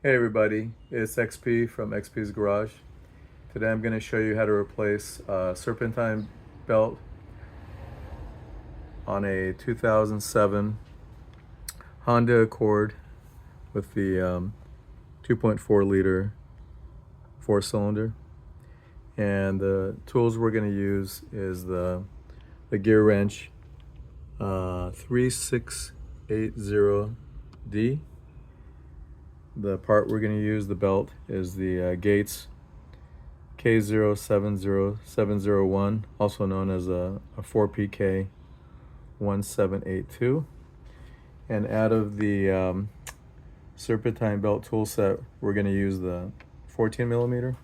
Hey everybody, it's XP from XP's Garage. Today I'm going to show you how to replace a Serpentine belt on a 2007 Honda Accord with the 2.4 liter 4-cylinder. And the tools we're going to use is the GEARWRENCH 3680D. The part we're going to use, the belt, is the Gates K070701, also known as a 4PK 1782. And out of the Serpentine belt tool set, we're going to use the 14 millimeter.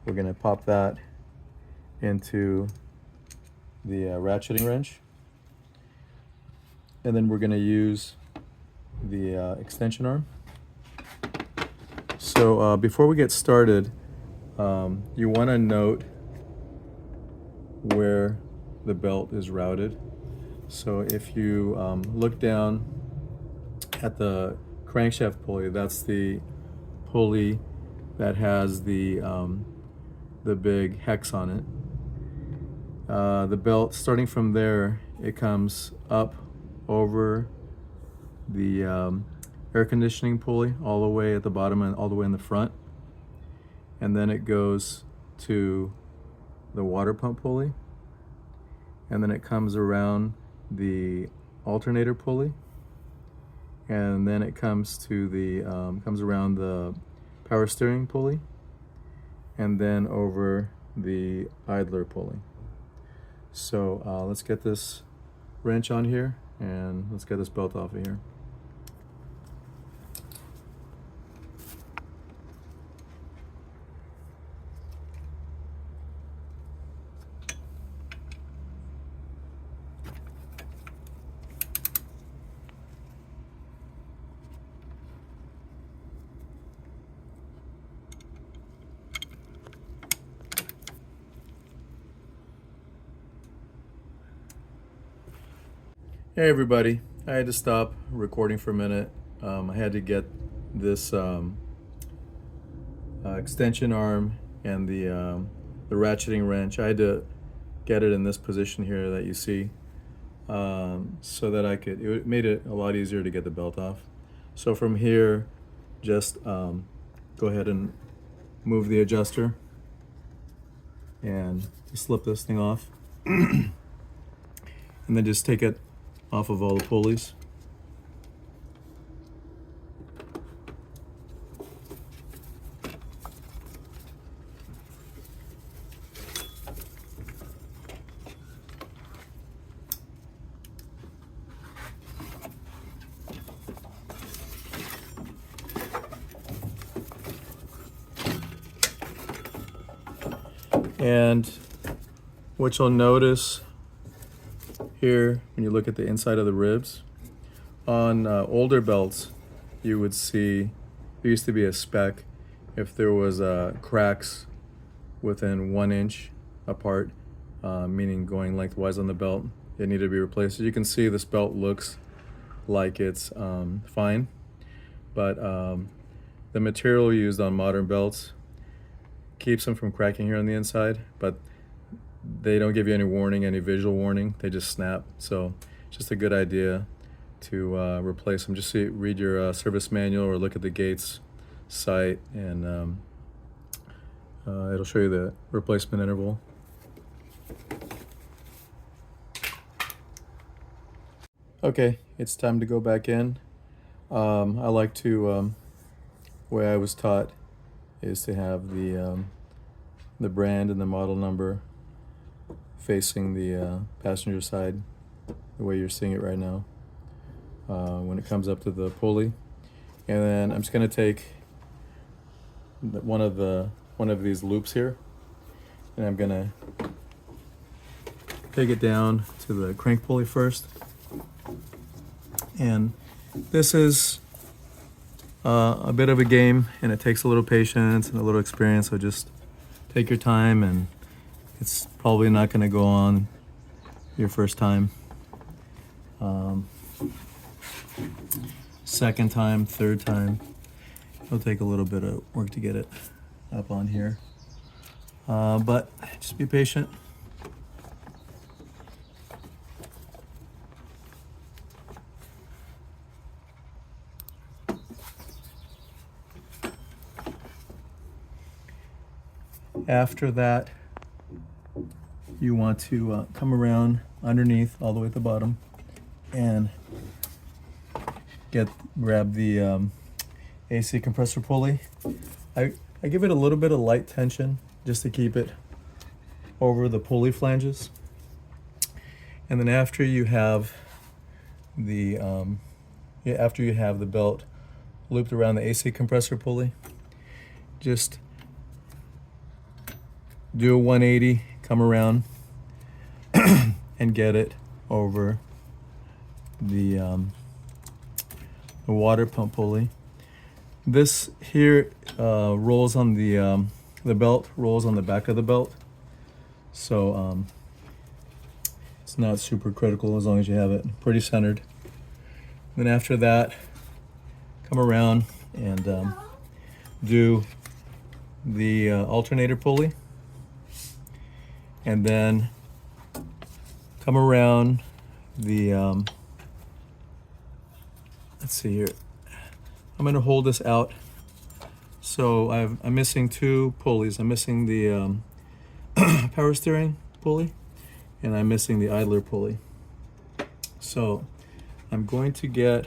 We're going to pop that into the ratcheting wrench. And then we're going to use the extension arm. So before we get started, you want to note where the belt is routed. So if you look down at the crankshaft pulley, that's the pulley that has the big hex on it. The belt, starting from there, it comes up over the air conditioning pulley all the way at the bottom and all the way in the front, and then it goes to the water pump pulley, and then it comes around the alternator pulley, and then it comes to the comes around the power steering pulley, and then over the idler pulley. So let's get this wrench on here and let's get this belt off of here. Hey everybody, I had to stop recording for a minute. I had to get this extension arm and the ratcheting wrench. I had to get it in this position here that you see, so that it made it a lot easier to get the belt off. So from here, just go ahead and move the adjuster and slip this thing off. And then just take it off of all the pulleys. And what you'll notice here, when you look at the inside of the ribs, on older belts, you would see there used to be a speck if there was cracks within 1 inch apart, meaning going lengthwise on the belt, it needed to be replaced. As you can see, this belt looks like it's fine, but the material used on modern belts keeps them from cracking here on the inside, but they don't give you any warning, any visual warning. They just snap. So it's just a good idea to replace them. Just read your service manual or look at the Gates site, and it'll show you the replacement interval. Okay, it's time to go back in. I like to, way I was taught is to have the brand and the model number facing the passenger side, the way you're seeing it right now, when it comes up to the pulley. And then I'm just going to take one of these loops here, and I'm going to take it down to the crank pulley first. And this is a bit of a game, and it takes a little patience and a little experience, so just take your time, and it's probably not going to go on your first time. Second time, third time. It'll take a little bit of work to get it up on here, but just be patient. After that, you want to come around underneath all the way at the bottom and grab the AC compressor pulley. I give it a little bit of light tension just to keep it over the pulley flanges. And then after you have the belt looped around the AC compressor pulley, just do a 180, come around and get it over the water pump pulley. This here rolls on the belt, rolls on the back of the belt. So it's not super critical as long as you have it pretty centered. Then after that, come around and do the alternator pulley. And then come around the, let's see here. I'm gonna hold this out. So I'm missing two pulleys. I'm missing the power steering pulley, and I'm missing the idler pulley. So I'm going to get,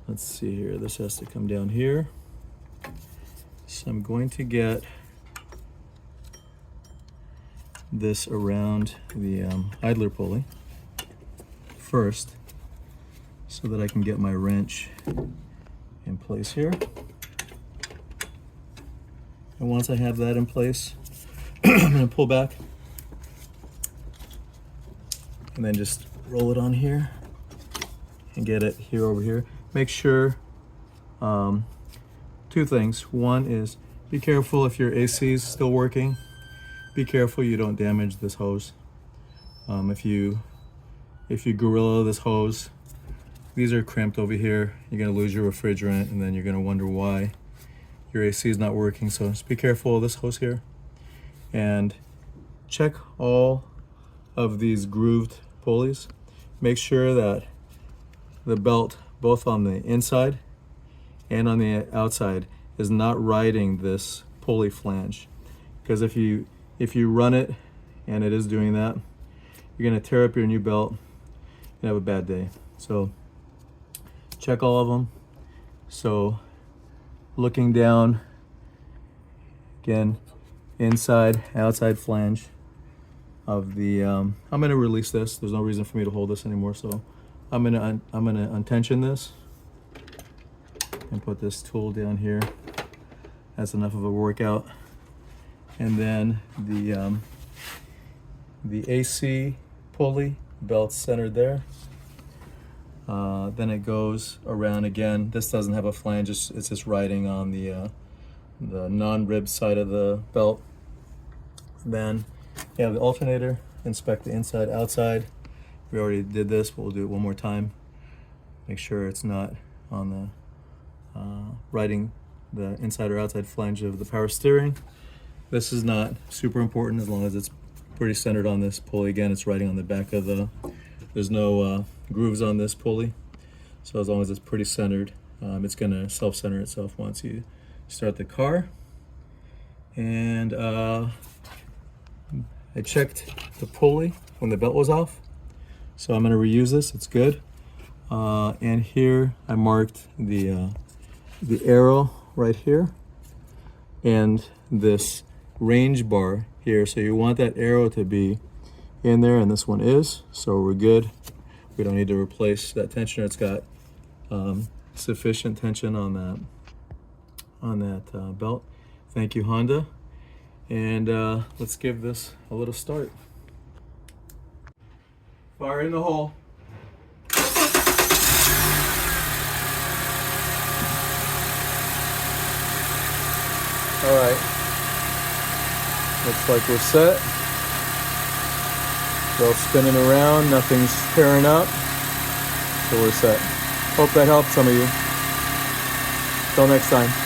let's see here, this has to come down here. So I'm going to get this around the idler pulley first, so that I can get my wrench in place here. And once I have that in place, I'm going to pull back and then just roll it on here and get it here over here. Make sure, two things. One is be careful if your AC is still working. Be careful you don't damage this hose. If you gorilla this hose, these are crimped over here. You're gonna lose your refrigerant, and then you're gonna wonder why your AC is not working. So just be careful of this hose here, and check all of these grooved pulleys. Make sure that the belt, both on the inside and on the outside, is not riding this pulley flange. Because if you run it and it is doing that, you're gonna tear up your new belt and have a bad day. So check all of them. So looking down, again, inside, outside flange of the, I'm gonna release this. There's no reason for me to hold this anymore. So I'm gonna untension this and put this tool down here. That's enough of a workout. And then the AC pulley, belt's centered there. Then it goes around again. This doesn't have a flange, it's just riding on the non-rib side of the belt. Then you have the alternator, inspect the inside, outside. We already did this, but we'll do it one more time. Make sure it's not on the riding the inside or outside flange of the power steering. This is not super important as long as it's pretty centered on this pulley. Again, it's riding on the back of the, there's no grooves on this pulley. So as long as it's pretty centered, it's gonna self-center itself once you start the car. And I checked the pulley when the belt was off. So I'm gonna reuse this, it's good. And here I marked the arrow right here and this range bar here. So you want that arrow to be in there, and this one is, so we're good. We don't need to replace that tensioner. It's got sufficient tension on that belt. Thank you, Honda. And let's give this a little start. Fire in the hole. All right. Looks like we're set. Still spinning around, nothing's tearing up. So we're set. Hope that helped some of you. Till next time.